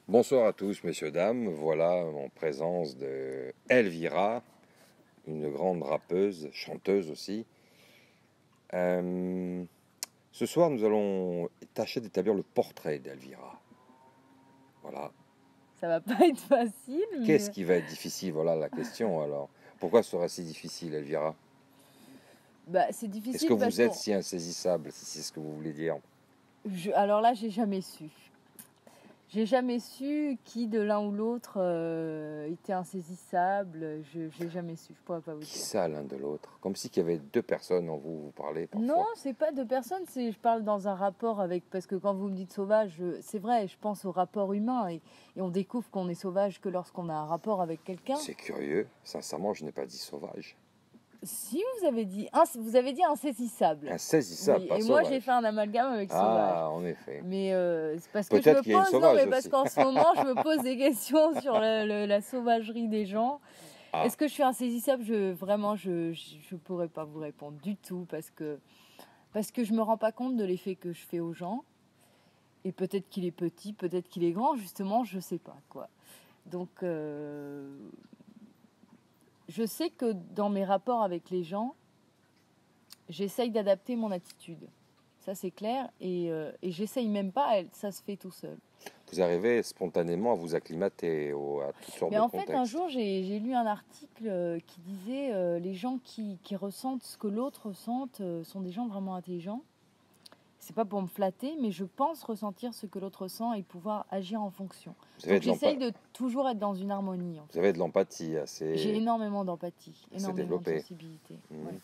Bonsoir à tous, messieurs, dames. Voilà en présence de Elvira, une grande rappeuse, chanteuse aussi. Ce soir, nous allons tâcher d'établir le portrait d'Elvira. Voilà. Ça va pas être facile, mais... Qu'est-ce qui va être difficile? Voilà la question alors. Pourquoi sera si difficile, Elvira? C'est difficile. Est-ce que vous êtes si insaisissable, si c'est ce que vous voulez dire? Alors là, j'ai jamais su. J'ai jamais su qui de l'un ou l'autre était insaisissable. J'ai jamais su. Je pourrais pas vous dire. Qui ça, l'un de l'autre? Comme si qu'il y avait deux personnes en vous parlez parfois. Non, c'est pas deux personnes. Je parle dans un rapport avec. Parce que quand vous me dites sauvage, c'est vrai. Je pense au rapport humain et on découvre qu'on est sauvage que lorsqu'on a un rapport avec quelqu'un. C'est curieux. Sincèrement, je n'ai pas dit sauvage. Si vous avez dit insaisissable. Insaisissable, oui, pas et sauvage. moi j'ai fait un amalgame avec sauvage. Ah, en effet. Mais c'est parce que je me pose, non, mais parce qu'en ce moment je me pose des questions sur la sauvagerie des gens. Ah. Est-ce que je suis insaisissable? Vraiment, je pourrais pas vous répondre du tout parce que je me rends pas compte de l'effet que je fais aux gens. Et peut-être qu'il est petit, peut-être qu'il est grand, justement, je sais pas quoi. Donc je sais que dans mes rapports avec les gens, j'essaye d'adapter mon attitude. Ça, c'est clair. Et j'essaye même pas, ça se fait tout seul. Vous arrivez spontanément à vous acclimater à toutes sortes de contextes. Mais en fait, un jour, j'ai lu un article qui disait les gens qui ressentent ce que l'autre ressente sont des gens vraiment intelligents. C'est pas pour me flatter, mais je pense ressentir ce que l'autre ressent et pouvoir agir en fonction. Donc j'essaye de toujours être dans une harmonie. Vous avez de l'empathie assez... J'ai énormément d'empathie, énormément de sensibilité. Ouais.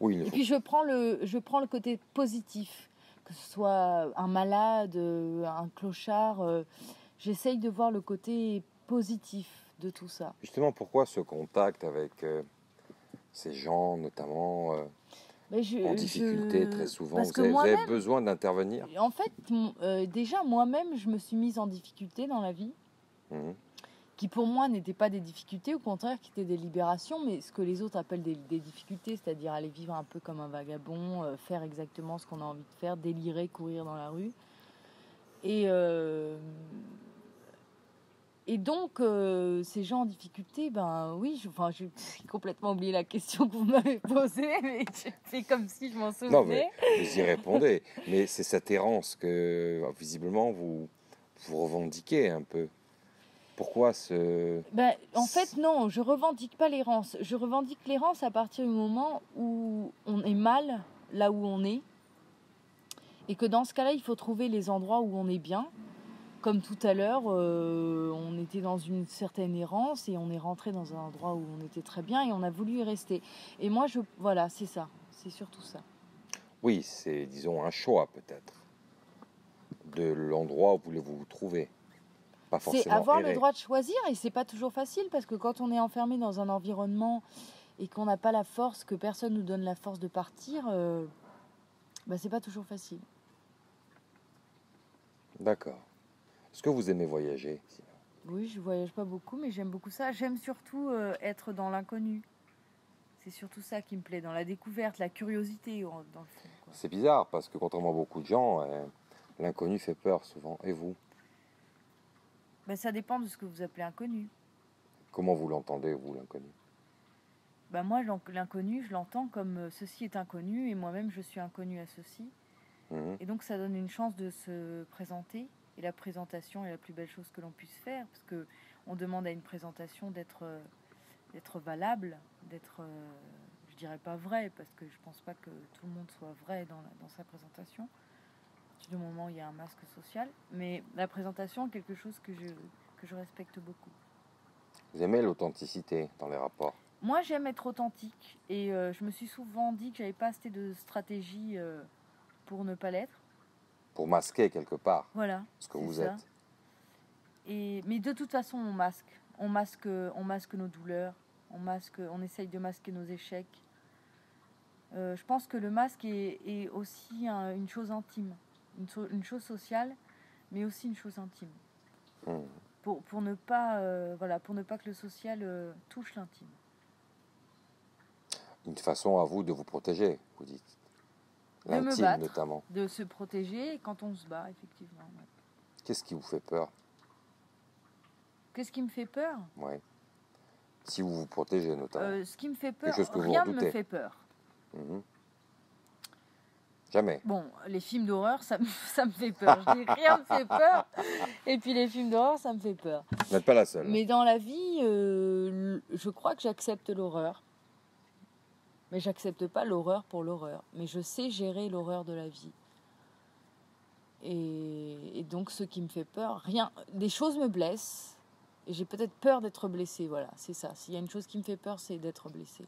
Oui, et puis je prends le côté positif, que ce soit un malade, un clochard. J'essaye de voir le côté positif de tout ça. Justement, pourquoi ce contact avec ces gens, notamment... en difficulté très souvent, vous avez besoin d'intervenir? En fait, déjà moi-même, je me suis mise en difficulté dans la vie, qui pour moi n'étaient pas des difficultés, au contraire qui étaient des libérations, mais ce que les autres appellent des difficultés, c'est-à-dire aller vivre un peu comme un vagabond, faire exactement ce qu'on a envie de faire, délirer, courir dans la rue. Et donc, ces gens en difficulté, oui, j'ai complètement oublié la question que vous m'avez posée, mais j'ai fait comme si je m'en souvenais. Non, mais vous y répondez. Mais c'est cette errance que, visiblement, vous revendiquez un peu. Pourquoi en fait, non, je revendique pas l'errance. Je revendique l'errance à partir du moment où on est mal, là où on est, et que dans ce cas-là, il faut trouver les endroits où on est bien. Comme tout à l'heure, on était dans une certaine errance et on est rentré dans un endroit où on était très bien et on a voulu y rester. Et moi, voilà, c'est ça. C'est surtout ça. Oui, c'est, disons, un choix peut-être de l'endroit où voulez-vous vous trouver. Pas forcément c'est avoir errer. Le droit de choisir et c'est pas toujours facile parce que quand on est enfermé dans un environnement et qu'on n'a pas la force, que personne nous donne la force de partir, c'est pas toujours facile. D'accord. Est-ce que vous aimez voyager? Oui, je voyage pas beaucoup, mais j'aime beaucoup ça. J'aime surtout être dans l'inconnu. C'est surtout ça qui me plaît, dans la découverte, la curiosité, dans le fond. Quoi. C'est bizarre, parce que contrairement à beaucoup de gens, l'inconnu fait peur souvent. Et vous? Ça dépend de ce que vous appelez inconnu. Comment vous l'entendez, vous, l'inconnu? Moi, l'inconnu, je l'entends comme ceci est inconnu, et moi-même, je suis inconnu à ceci. Et donc, ça donne une chance de se présenter. Et la présentation est la plus belle chose que l'on puisse faire, parce qu'on demande à une présentation d'être valable, d'être, je dirais pas vrai, parce que je pense pas que tout le monde soit vrai dans sa présentation, du moment où il y a un masque social, mais la présentation est quelque chose que je respecte beaucoup. Vous aimez l'authenticité dans les rapports? Moi, j'aime être authentique, et je me suis souvent dit que j'avais pas assez de stratégie pour ne pas l'être. Pour masquer quelque part ce que vous êtes. Mais de toute façon, on masque nos douleurs, on essaye de masquer nos échecs. Je pense que le masque est aussi une chose intime, une chose sociale, mais aussi une chose intime. Pour ne pas que le social touche l'intime. Une façon à vous de vous protéger, vous dites. L'intime, de me battre, notamment. De se protéger quand on se bat, effectivement. Ouais. Qu'est-ce qui vous fait peur? Qu'est-ce qui me fait peur? Ouais. Si vous vous protégez, notamment. Ce qui me fait peur, rien ne me fait peur. Jamais. Bon, les films d'horreur, ça me fait peur. Je dis rien me fait peur. Et puis les films d'horreur, ça me fait peur. Vous n'êtes pas la seule. Mais dans la vie, je crois que j'accepte l'horreur. Mais j'accepte pas l'horreur pour l'horreur. Mais je sais gérer l'horreur de la vie. Et donc, ce qui me fait peur, rien. Des choses me blessent. Et j'ai peut-être peur d'être blessée. Voilà, c'est ça. S'il y a une chose qui me fait peur, c'est d'être blessée.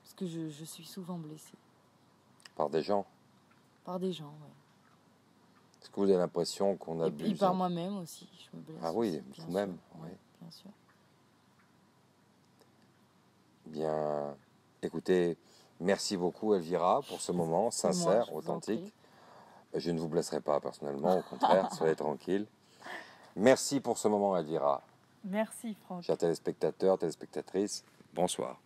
Parce que je suis souvent blessée. Par des gens? Par des gens, oui. Est-ce que vous avez l'impression qu'on abuse? Et par moi-même aussi, je me blesse. Ah oui, vous-même, oui. Bien sûr. Bien, écoutez, merci beaucoup Elvira pour ce moment sincère, authentique. Je ne vous blesserai pas personnellement, au contraire, soyez tranquille. Merci pour ce moment Elvira. Merci Franck. Chers téléspectateurs, téléspectatrices, bonsoir.